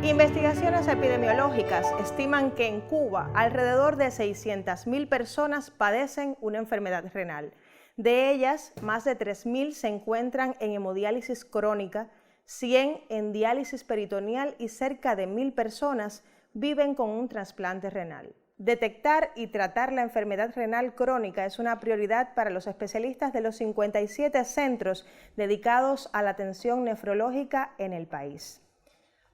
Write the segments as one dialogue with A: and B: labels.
A: Investigaciones epidemiológicas estiman que en Cuba alrededor de 600.000 personas padecen una enfermedad renal. De ellas, más de 3.000 se encuentran en hemodiálisis crónica, 100 en diálisis peritoneal y cerca de 1.000 personas viven con un trasplante renal. Detectar y tratar la enfermedad renal crónica es una prioridad para los especialistas de los 57 centros dedicados a la atención nefrológica en el país.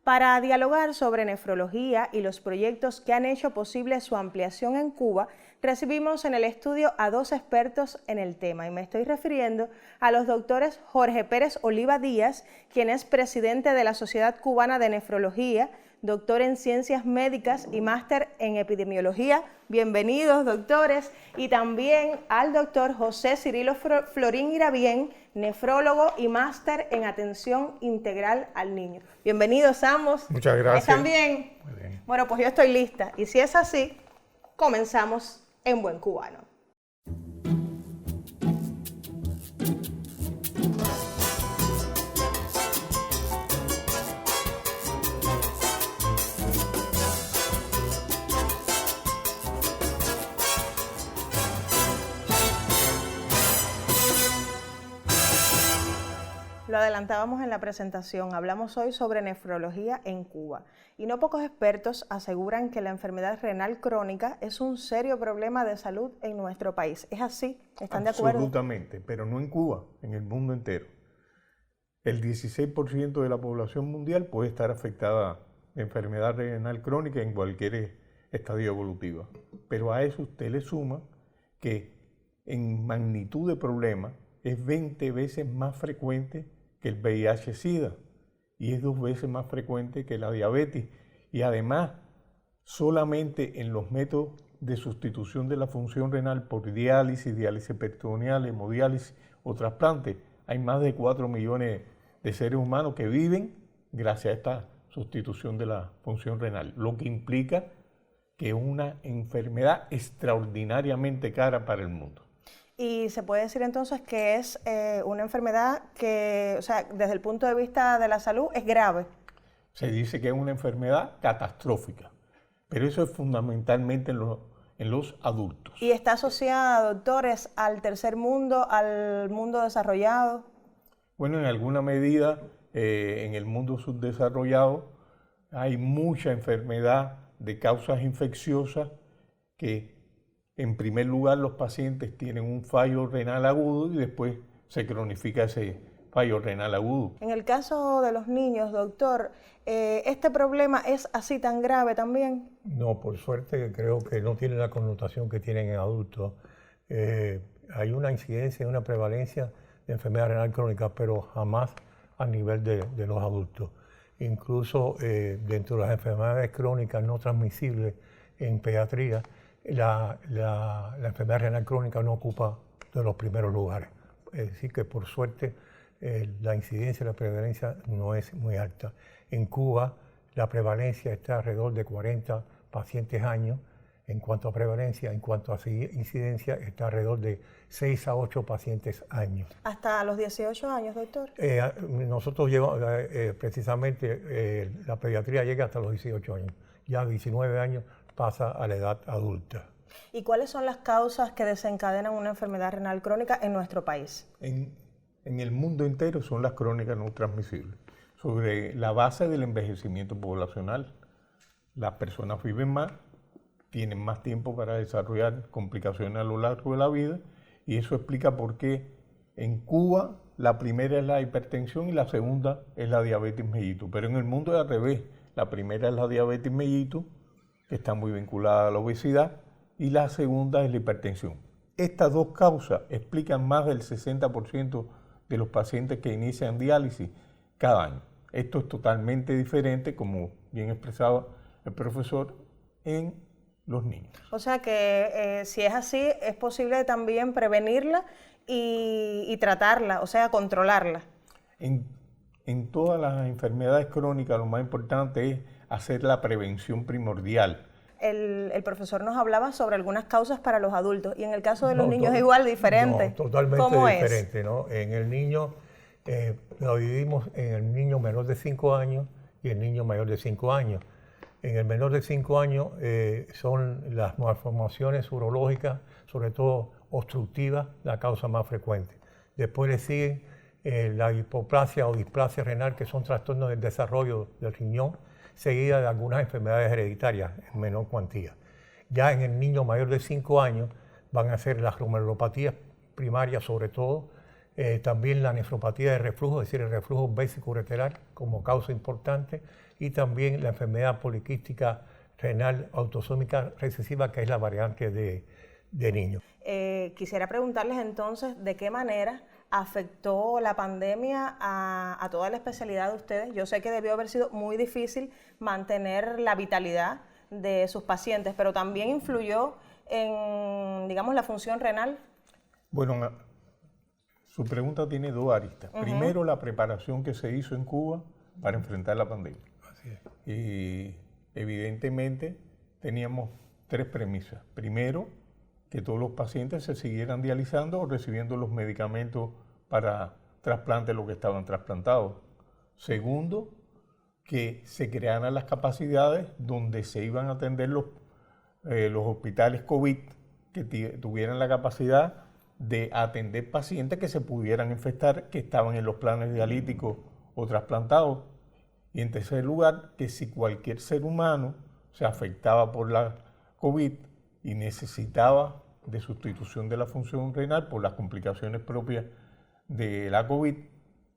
A: Para dialogar sobre nefrología y los proyectos que han hecho posible su ampliación en Cuba, recibimos en el estudio a dos expertos en el tema y me estoy refiriendo a los doctores Jorge Pérez Oliva Díaz, quien es presidente de la Sociedad Cubana de Nefrología, doctor en Ciencias Médicas y máster en Epidemiología. Bienvenidos, doctores. Y también al doctor José Cirilo Florín Irabien, nefrólogo y máster en Atención Integral al Niño. Bienvenidos ambos.
B: Muchas gracias.
A: ¿Están bien?
B: Muy bien.
A: Bueno, pues yo estoy lista. Y si es así, comenzamos en buen cubano. Lo adelantábamos en la presentación, hablamos hoy sobre nefrología en Cuba y no pocos expertos aseguran que la enfermedad renal crónica es un serio problema de salud en nuestro país. ¿Es así? ¿Están de acuerdo?
B: Absolutamente, pero no en Cuba, en el mundo entero. El 16% de la población mundial puede estar afectada de enfermedad renal crónica en cualquier estadio evolutivo. Pero a eso usted le suma que en magnitud de problema es 20 veces más frecuente que el VIH-Sida y es 2 veces más frecuente que la diabetes. Y además, solamente en los métodos de sustitución de la función renal por diálisis, diálisis peritoneal, hemodiálisis o trasplante, hay más de 4 millones de seres humanos que viven gracias a esta sustitución de la función renal, lo que implica que es una enfermedad extraordinariamente cara para el mundo.
A: Y se puede decir entonces que es una enfermedad que, o sea, desde el punto de vista de la salud, es grave.
B: Se dice que es una enfermedad catastrófica, pero eso es fundamentalmente en los adultos.
A: ¿Y está asociada, doctores, al tercer mundo, al mundo desarrollado?
B: Bueno, en alguna medida, en el mundo subdesarrollado hay mucha enfermedad de causas infecciosas que, en primer lugar, los pacientes tienen un fallo renal agudo y después se cronifica ese fallo renal agudo.
A: En el caso de los niños, doctor, ¿este problema es así tan grave también?
C: No, por suerte creo que no tiene la connotación que tienen en adultos. Hay una incidencia y una prevalencia de enfermedad renal crónica, pero jamás a nivel de los adultos. Incluso dentro de las enfermedades crónicas no transmisibles en pediatría, la enfermedad renal crónica no ocupa de los primeros lugares. Es decir, que por suerte la incidencia y la prevalencia no es muy alta. En Cuba la prevalencia está alrededor de 40 pacientes años. En cuanto a prevalencia, en cuanto a incidencia, está alrededor de 6 a 8 pacientes años.
A: ¿Hasta los 18 años, doctor?
C: Nosotros llegamos, precisamente, la pediatría llega hasta los 18 años. Ya a 19 años pasa a la edad adulta.
A: ¿Y cuáles son las causas que desencadenan una enfermedad renal crónica en nuestro país?
B: En el mundo entero son las crónicas no transmisibles. Sobre la base del envejecimiento poblacional, las personas viven más, tienen más tiempo para desarrollar complicaciones a lo largo de la vida y eso explica por qué en Cuba la primera es la hipertensión y la segunda es la diabetes mellitus. Pero en el mundo es al revés. La primera es la diabetes mellitus, que está muy vinculada a la obesidad, y la segunda es la hipertensión. Estas dos causas explican más del 60% de los pacientes que inician diálisis cada año. Esto es totalmente diferente, como bien expresaba el profesor, en los niños.
A: O sea que si es así, es posible también prevenirla y tratarla, o sea, controlarla.
B: En todas las enfermedades crónicas lo más importante es hacer la prevención primordial.
A: El profesor nos hablaba sobre algunas causas para los adultos y en el caso de los niños es igual, diferente.
C: No, totalmente
A: ¿Cómo
C: diferente, ¿no? En el niño, lo dividimos en el niño menor de 5 años y el niño mayor de 5 años. En el menor de 5 años son las malformaciones urológicas, sobre todo obstructivas, la causa más frecuente. Después le siguen la hipoplasia o displasia renal, que son trastornos del desarrollo del riñón, seguida de algunas enfermedades hereditarias en menor cuantía. Ya en el niño mayor de 5 años van a ser las glomerulopatías primarias sobre todo, también la nefropatía de reflujo, es decir, el reflujo vésico-ureteral como causa importante, y también la enfermedad poliquística renal autosómica recesiva, que es la variante de niño.
A: Quisiera preguntarles entonces de qué manera afectó la pandemia a toda la especialidad de ustedes. Yo sé que debió haber sido muy difícil mantener la vitalidad de sus pacientes, pero también influyó en, digamos, la función renal.
B: Bueno, su pregunta tiene dos aristas. Primero, la preparación que se hizo en Cuba para enfrentar la pandemia.
C: Así es.
B: Y evidentemente teníamos tres premisas. Primero, que todos los pacientes se siguieran dializando o recibiendo los medicamentos para trasplante, los que estaban trasplantados. Segundo, que se crearan las capacidades donde se iban a atender los hospitales COVID, que tuvieran la capacidad de atender pacientes que se pudieran infectar, que estaban en los planes dialíticos o trasplantados. Y en tercer lugar, que si cualquier ser humano se afectaba por la COVID y necesitaba de sustitución de la función renal por las complicaciones propias de la COVID,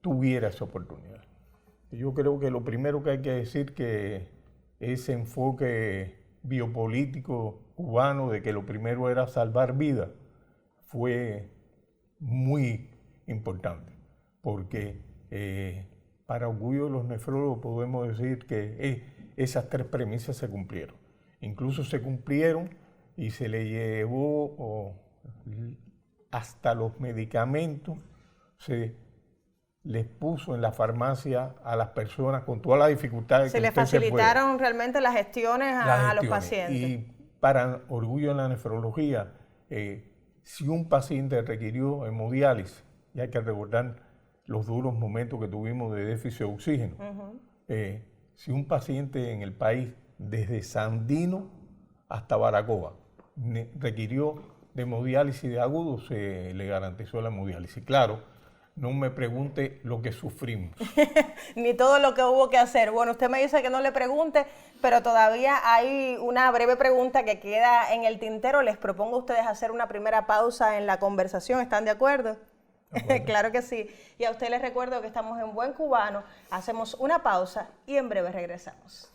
B: tuviera esa oportunidad. Yo creo que lo primero que hay que decir que ese enfoque biopolítico cubano de que lo primero era salvar vidas fue muy importante, porque para orgullo de los nefrólogos podemos decir que esas tres premisas se cumplieron. Incluso se cumplieron y se le llevó hasta los medicamentos, se les puso en la farmacia a las personas con todas las dificultades.
A: Se les facilitaron realmente las gestiones a los pacientes.
B: Y para orgullo de la nefrología, si un paciente requirió hemodiálisis, y hay que recordar los duros momentos que tuvimos de déficit de oxígeno, si un paciente en el país, desde Sandino hasta Baracoa, requirió de hemodiálisis de agudo, se le garantizó la hemodiálisis. Claro, no me pregunte lo que sufrimos.
A: Ni todo lo que hubo que hacer. Bueno, usted me dice que no le pregunte, pero todavía hay una breve pregunta que queda en el tintero. Les propongo a ustedes hacer una primera pausa en la conversación. ¿Están de acuerdo? Claro que sí. Y a usted les recuerdo que estamos en Buen Cubano. Hacemos una pausa y en breve regresamos.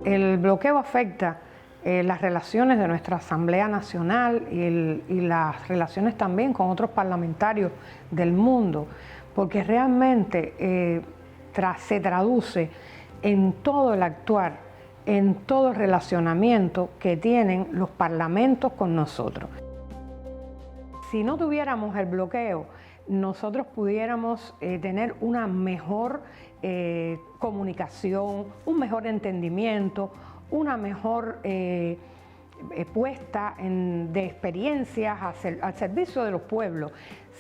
D: El bloqueo afecta las relaciones de nuestra Asamblea Nacional y las relaciones también con otros parlamentarios del mundo, porque realmente se traduce en todo el actuar, en todo el relacionamiento que tienen los parlamentos con nosotros. Si no tuviéramos el bloqueo, nosotros pudiéramos tener una mejor comunicación, un mejor entendimiento, una mejor puesta de experiencias al servicio de los pueblos.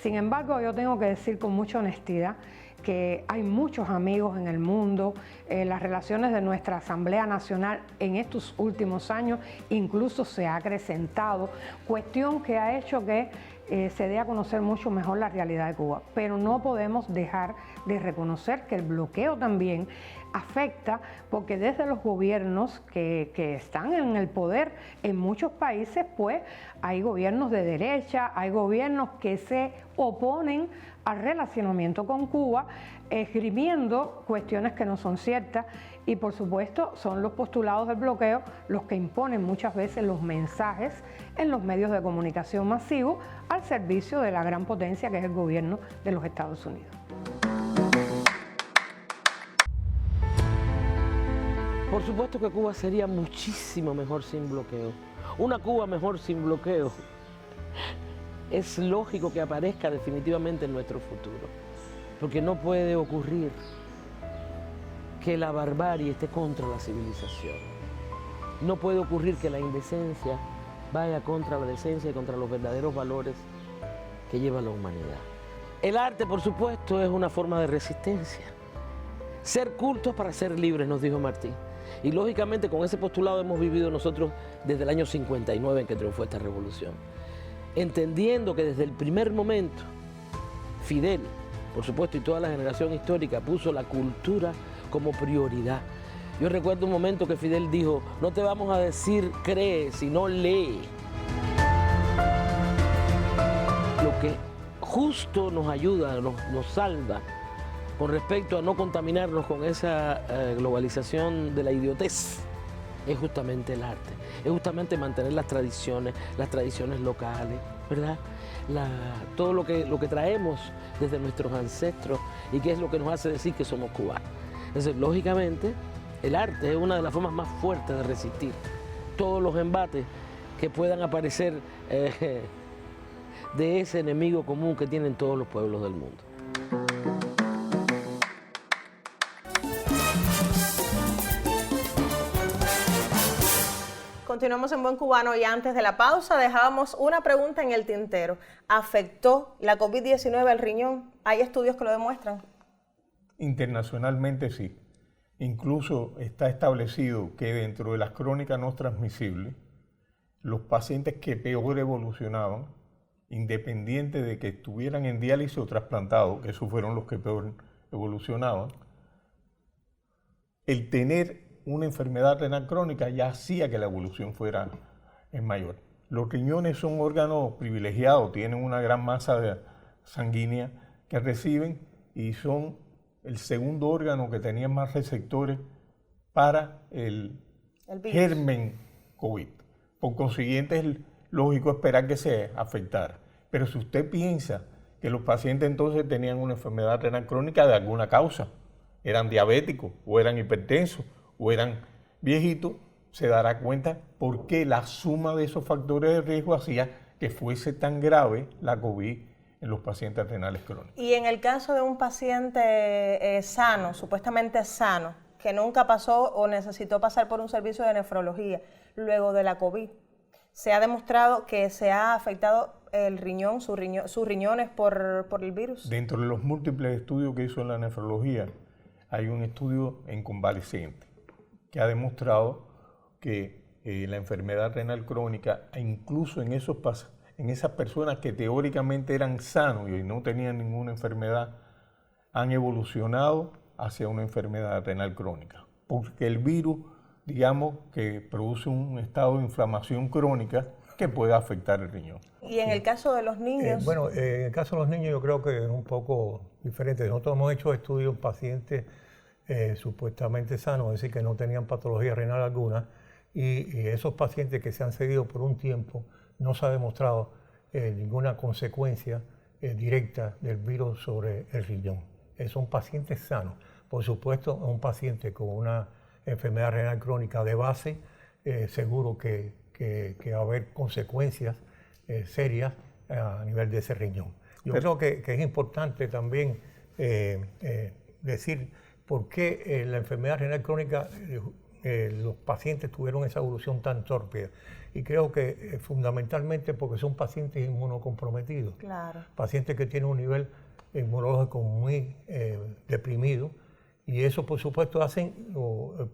D: Sin embargo, yo tengo que decir con mucha honestidad que hay muchos amigos en el mundo, las relaciones de nuestra Asamblea Nacional en estos últimos años incluso se ha acrecentado, cuestión que ha hecho que se dé a conocer mucho mejor la realidad de Cuba. Pero no podemos dejar de reconocer que el bloqueo también afecta, porque desde los gobiernos que están en el poder en muchos países, pues hay gobiernos de derecha, hay gobiernos que se oponen al relacionamiento con Cuba, esgrimiendo cuestiones que no son ciertas, y por supuesto son los postulados del bloqueo los que imponen muchas veces los mensajes en los medios de comunicación masivos al servicio de la gran potencia que es el gobierno de los Estados Unidos.
E: Por supuesto que Cuba sería muchísimo mejor sin bloqueo. Una Cuba mejor sin bloqueo es lógico que aparezca definitivamente en nuestro futuro, porque no puede ocurrir que la barbarie esté contra la civilización. No puede ocurrir que la indecencia vaya contra la decencia y contra los verdaderos valores que lleva la humanidad. El arte, por supuesto, es una forma de resistencia. Ser cultos para ser libres, nos dijo Martín. Y lógicamente con ese postulado hemos vivido nosotros desde el año 59 en que triunfó esta revolución. Entendiendo que desde el primer momento Fidel, por supuesto, y toda la generación histórica puso la cultura como prioridad. Yo recuerdo un momento que Fidel dijo, no te vamos a decir cree, sino lee. Lo que justo nos ayuda, nos salva con respecto a no contaminarnos con esa globalización de la idiotez, es justamente el arte, es justamente mantener las tradiciones locales, ¿verdad? Todo lo que traemos desde nuestros ancestros y que es lo que nos hace decir que somos cubanos. Entonces, lógicamente, el arte es una de las formas más fuertes de resistir todos los embates que puedan aparecer de ese enemigo común que tienen todos los pueblos del mundo.
A: Continuamos en Buen Cubano y antes de la pausa dejábamos una pregunta en el tintero. ¿Afectó la COVID-19 al riñón? ¿Hay estudios que lo demuestran?
B: Internacionalmente sí. Incluso está establecido que dentro de las crónicas no transmisibles, los pacientes que peor evolucionaban, independiente de que estuvieran en diálisis o trasplantados, que esos fueron los que peor evolucionaban, el tener una enfermedad renal crónica ya hacía que la evolución fuera mayor. Los riñones son órganos privilegiados, tienen una gran masa sanguínea que reciben y son el segundo órgano que tenía más receptores para el germen COVID. Por consiguiente, es lógico esperar que se afectara. Pero si usted piensa que los pacientes entonces tenían una enfermedad renal crónica de alguna causa, eran diabéticos o eran hipertensos o eran viejitos, se dará cuenta por qué la suma de esos factores de riesgo hacía que fuese tan grave la COVID en los pacientes renales crónicos.
A: Y en el caso de un paciente sano, supuestamente sano, que nunca pasó o necesitó pasar por un servicio de nefrología luego de la COVID, se ha demostrado que se ha afectado el riñón, sus riñones por el virus.
B: Dentro de los múltiples estudios que hizo en la nefrología, hay un estudio en convalecientes que ha demostrado que la enfermedad renal crónica, incluso en esas personas que teóricamente eran sanos y no tenían ninguna enfermedad, han evolucionado hacia una enfermedad renal crónica. Porque el virus, digamos, que produce un estado de inflamación crónica que puede afectar el riñón.
A: Y en el caso de los niños...
C: Bueno, en el caso de los niños yo creo que es un poco diferente. Nosotros hemos hecho estudios en pacientes supuestamente sanos, es decir, que no tenían patología renal alguna, y esos pacientes que se han seguido por un tiempo no se ha demostrado ninguna consecuencia directa del virus sobre el riñón. Son pacientes sanos. Por supuesto, un paciente con una enfermedad renal crónica de base, seguro que va a haber consecuencias serias a nivel de ese riñón. Yo creo que es importante también decir por qué la enfermedad renal crónica, los pacientes tuvieron esa evolución tan torpe. Y creo que fundamentalmente porque son pacientes inmunocomprometidos. Claro. Pacientes que tienen un nivel inmunológico muy deprimido. Y eso, por supuesto,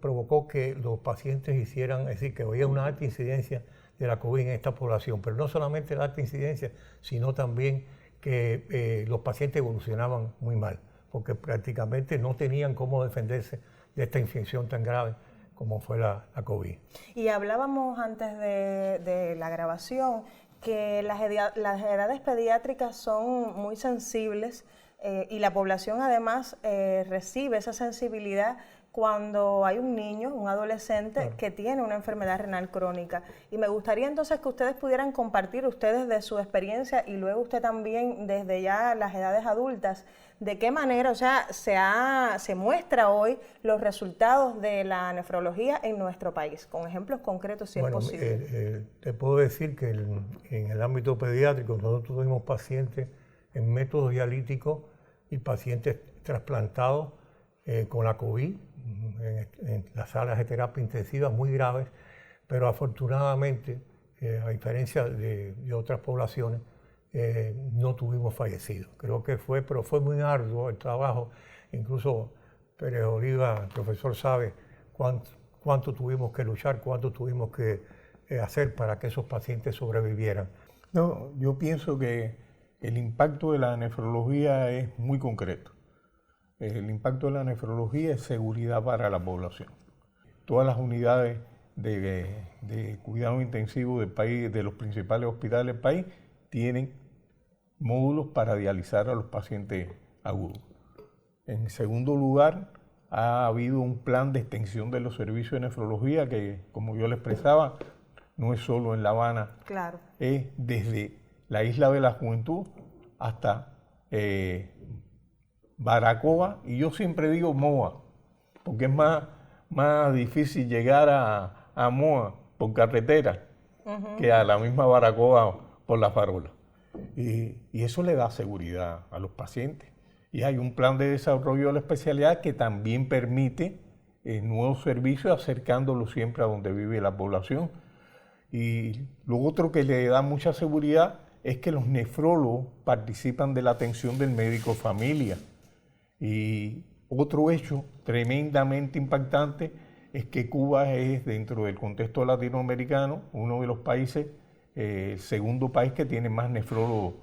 C: provocó que los pacientes hicieran, es decir, que había una alta incidencia de la COVID en esta población. Pero no solamente la alta incidencia, sino también que los pacientes evolucionaban muy mal, porque prácticamente no tenían cómo defenderse de esta infección tan grave como fue la COVID.
A: Y hablábamos antes de la grabación que las edades pediátricas son muy sensibles y la población además recibe esa sensibilidad cuando hay un niño, un adolescente, claro, que tiene una enfermedad renal crónica. Y me gustaría entonces que ustedes pudieran compartir ustedes de su experiencia y luego usted también desde ya las edades adultas, de qué manera, o sea, se muestra hoy los resultados de la nefrología en nuestro país, con ejemplos concretos si es posible.
C: Te puedo decir que en el ámbito pediátrico nosotros tuvimos pacientes en métodos dialíticos y pacientes trasplantados con la COVID, en las salas de terapia intensiva muy graves, pero afortunadamente, a diferencia de otras poblaciones, no tuvimos fallecidos. Creo que pero fue muy arduo el trabajo. Incluso Pérez Oliva, el profesor, sabe cuánto tuvimos que luchar, cuánto tuvimos que hacer para que esos pacientes sobrevivieran.
B: No, yo pienso que el impacto de la nefrología es muy concreto. El impacto de la nefrología es seguridad para la población. Todas las unidades de cuidado intensivo del país, de los principales hospitales del país, tienen módulos para dializar a los pacientes agudos. En segundo lugar, ha habido un plan de extensión de los servicios de nefrología que, como yo le expresaba, no es solo en La Habana,
A: Claro.
B: es desde la Isla de la Juventud hasta Baracoa, y yo siempre digo Moa, porque es más difícil llegar a Moa por carretera que a la misma Baracoa por la farola. Y eso le da seguridad a los pacientes. Y hay un plan de desarrollo de la especialidad que también permite nuevos servicios, acercándolos siempre a donde vive la población. Y lo otro que le da mucha seguridad es que los nefrólogos participan de la atención del médico familia. Y otro hecho tremendamente impactante es que Cuba es, dentro del contexto latinoamericano, uno de los países, el segundo país que tiene más nefrólogos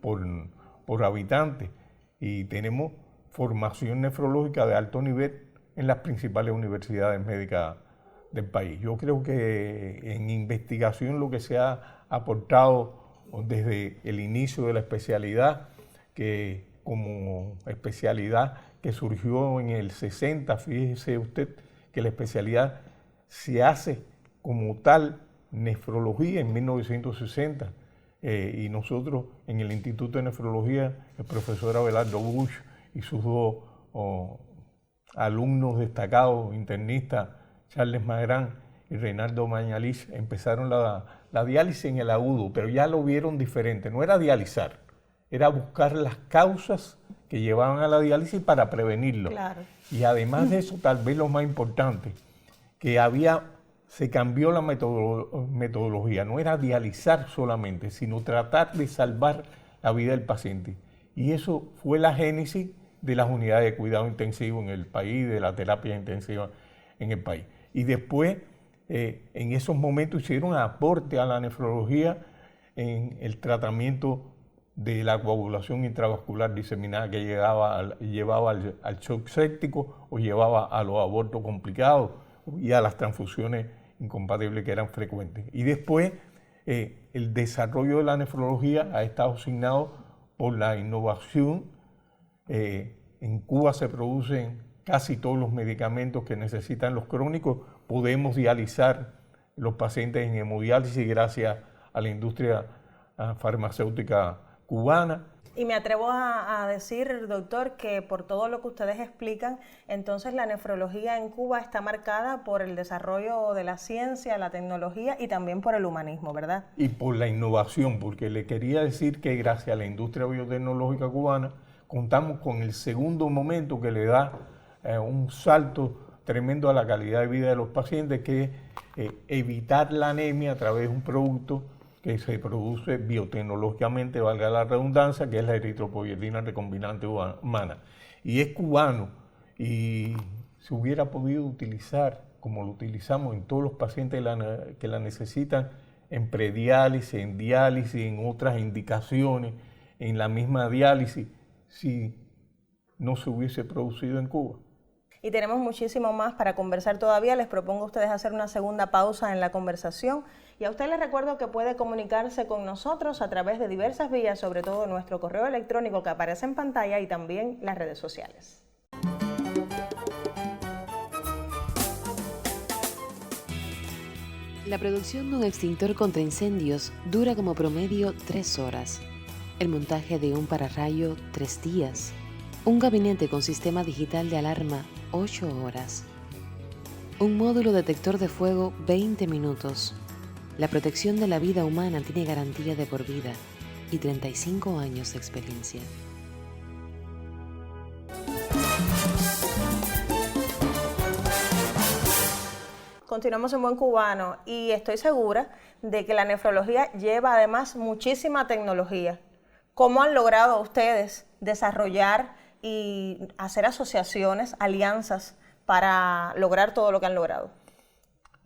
B: por habitante. Y tenemos formación nefrológica de alto nivel en las principales universidades médicas del país. Yo creo que en investigación lo que se ha aportado desde el inicio de la especialidad, que como especialidad que surgió en el 60, fíjese usted que la especialidad se hace como tal nefrología en 1960. Y nosotros en el Instituto de Nefrología, el profesor Abelardo Bush y sus dos alumnos destacados, internistas, Charles Magrán y Reinaldo Mañalich, empezaron la diálisis en el agudo, pero ya lo vieron diferente. No era dializar, era buscar las causas que llevaban a la diálisis para prevenirlo.
A: Claro.
B: Y además de eso, tal vez lo más importante, que se cambió la metodología, no era dializar solamente, sino tratar de salvar la vida del paciente. Y eso fue la génesis de las unidades de cuidado intensivo en el país, de la terapia intensiva en el país. Y después, en esos momentos hicieron aporte a la nefrología en el tratamiento de la coagulación intravascular diseminada que llevaba al shock séptico o llevaba a los abortos complicados y a las transfusiones incompatibles que eran frecuentes. Y después, el desarrollo de la nefrología ha estado asignado por la innovación. En Cuba se producen casi todos los medicamentos que necesitan los crónicos. Podemos dializar los pacientes en hemodiálisis gracias a la industria farmacéutica cubana.
A: Y me atrevo a decir, doctor, que por todo lo que ustedes explican, entonces la nefrología en Cuba está marcada por el desarrollo de la ciencia, la tecnología y también por el humanismo, ¿verdad?
B: Y por la innovación, porque le quería decir que gracias a la industria biotecnológica cubana contamos con el segundo momento que le da un salto tremendo a la calidad de vida de los pacientes, que es evitar la anemia a través de un producto que se produce biotecnológicamente, valga la redundancia, que es la eritropoyetina recombinante humana. Y es cubano, y se hubiera podido utilizar, como lo utilizamos en todos los pacientes que la necesitan, en prediálisis, en diálisis, en otras indicaciones, en la misma diálisis, si no se hubiese producido en Cuba.
A: Y tenemos muchísimo más para conversar todavía. Les propongo a ustedes hacer una segunda pausa en la conversación. Y a usted les recuerdo que puede comunicarse con nosotros a través de diversas vías, sobre todo nuestro correo electrónico que aparece en pantalla y también las redes sociales.
F: La producción de un extintor contra incendios dura como promedio 3 horas. El montaje de un pararrayo 3 días. Un gabinete con sistema digital de alarma 8 horas. Un módulo detector de fuego 20 minutos. La protección de la vida humana tiene garantía de por vida y 35 años de experiencia.
A: Continuamos en Buen Cubano y estoy segura de que la nefrología lleva además muchísima tecnología. ¿Cómo han logrado ustedes desarrollar y hacer asociaciones, alianzas para lograr todo lo que han logrado?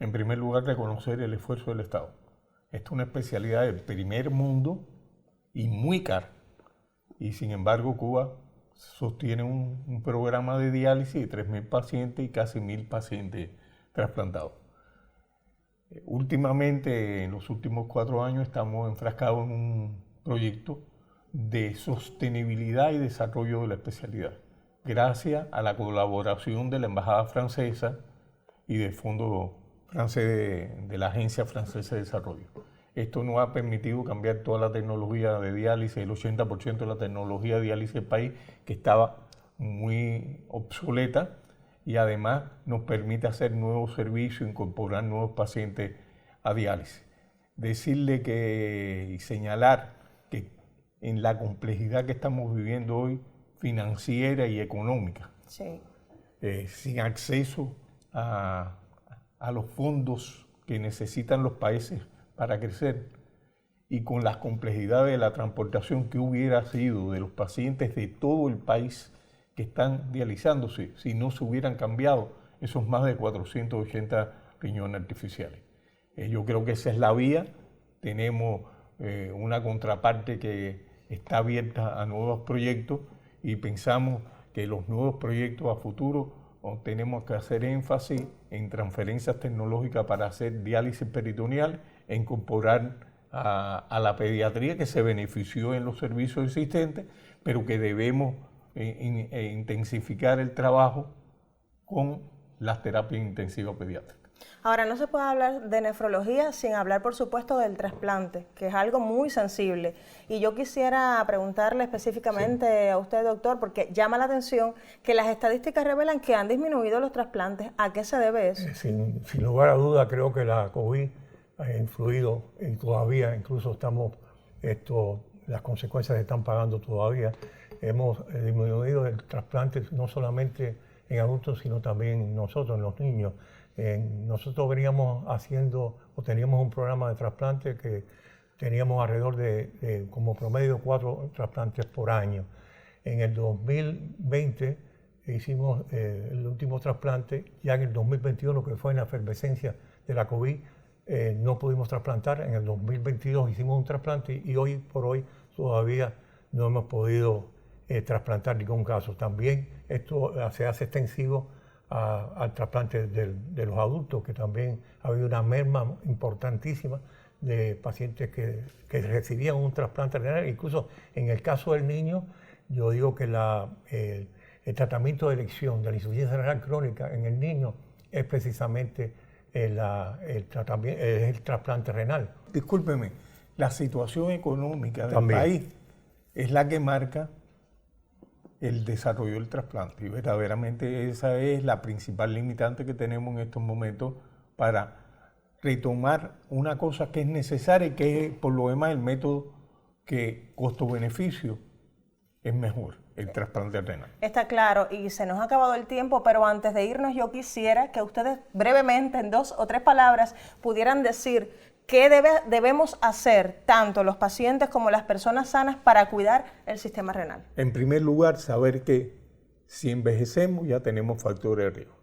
B: En primer lugar, reconocer el esfuerzo del Estado. Esta es una especialidad del primer mundo y muy cara. Y sin embargo, Cuba sostiene un programa de diálisis de 3.000 pacientes y casi 1.000 pacientes trasplantados. Últimamente, en los últimos 4 años, estamos enfrascados en un proyecto de sostenibilidad y desarrollo de la especialidad, gracias a la colaboración de la Embajada Francesa y del Fondo Francés de la Agencia Francesa de Desarrollo. Esto nos ha permitido cambiar toda la tecnología de diálisis, el 80% de la tecnología de diálisis del país, que estaba muy obsoleta, y además nos permite hacer nuevos servicios, incorporar nuevos pacientes a diálisis. Decirle y señalar que en la complejidad que estamos viviendo hoy, financiera y económica,
A: Sí.
B: Sin acceso a los fondos que necesitan los países para crecer, y con las complejidades de la transportación que hubiera sido de los pacientes de todo el país que están dializándose si no se hubieran cambiado esos más de 480 riñones artificiales. Yo creo que esa es la vía. Tenemos una contraparte que está abierta a nuevos proyectos, y pensamos que los nuevos proyectos a futuro tenemos que hacer énfasis en transferencias tecnológicas para hacer diálisis peritoneal e incorporar a la pediatría, que se benefició en los servicios existentes, pero que debemos intensificar el trabajo con las terapias intensivas pediátricas.
A: Ahora, no se puede hablar de nefrología sin hablar, por supuesto, del trasplante, que es algo muy sensible. Y yo quisiera preguntarle específicamente a usted, doctor, porque llama la atención que las estadísticas revelan que han disminuido los trasplantes. ¿A qué se debe eso?
C: Sin lugar a duda, creo que la COVID ha influido, y todavía incluso las consecuencias se están pagando todavía. Hemos disminuido el trasplante no solamente en adultos, sino también nosotros, en los niños. Nosotros veníamos haciendo, o teníamos un programa de trasplante que teníamos alrededor de como promedio 4 trasplantes por año. En el 2020 hicimos el último trasplante. Ya en el 2021, que fue en la efervescencia de la COVID, no pudimos trasplantar. En el 2022 hicimos un trasplante, y hoy por hoy todavía no hemos podido trasplantar ningún caso. También esto se hace extensivo al trasplante de los adultos, que también ha habido una merma importantísima de pacientes que recibían un trasplante renal. Incluso en el caso del niño, yo digo que el tratamiento de elección de la insuficiencia renal crónica en el niño es precisamente el trasplante renal.
B: Discúlpeme, la situación económica del
C: También.
B: país es la que marca el desarrollo del trasplante, y verdaderamente esa es la principal limitante que tenemos en estos momentos para retomar una cosa que es necesaria, y que es por lo demás el método que costo-beneficio es mejor, el trasplante renal.
A: Está claro, y se nos ha acabado el tiempo, pero antes de irnos yo quisiera que ustedes brevemente, en 2 o 3 palabras, pudieran decir qué debemos hacer tanto los pacientes como las personas sanas para cuidar el sistema renal.
B: En primer lugar, saber que si envejecemos ya tenemos factores de riesgo,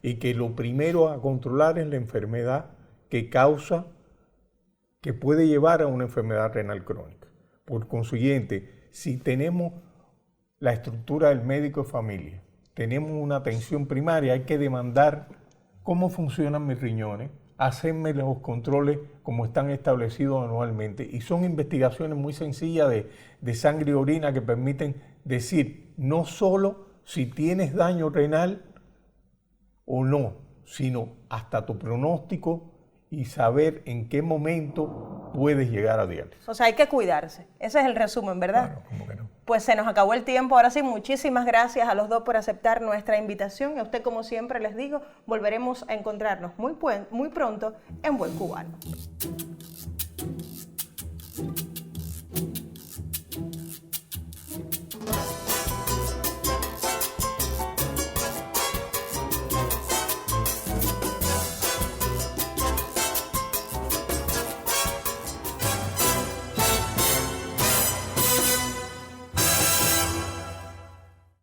B: y que lo primero a controlar es la enfermedad que puede llevar a una enfermedad renal crónica. Por consiguiente, si tenemos la estructura del médico de familia, tenemos una atención primaria, hay que demandar cómo funcionan mis riñones, hacerme los controles como están establecidos anualmente, y son investigaciones muy sencillas de sangre y orina que permiten decir no solo si tienes daño renal o no, sino hasta tu pronóstico y saber en qué momento puedes llegar a diálisis.
A: O sea, hay que cuidarse. Ese es el resumen, ¿verdad?
C: Claro, ¿cómo que no?
A: Pues se nos acabó el tiempo. Ahora sí, muchísimas gracias a los dos por aceptar nuestra invitación. Y a usted, como siempre les digo, volveremos a encontrarnos muy pronto en Buen Cubano.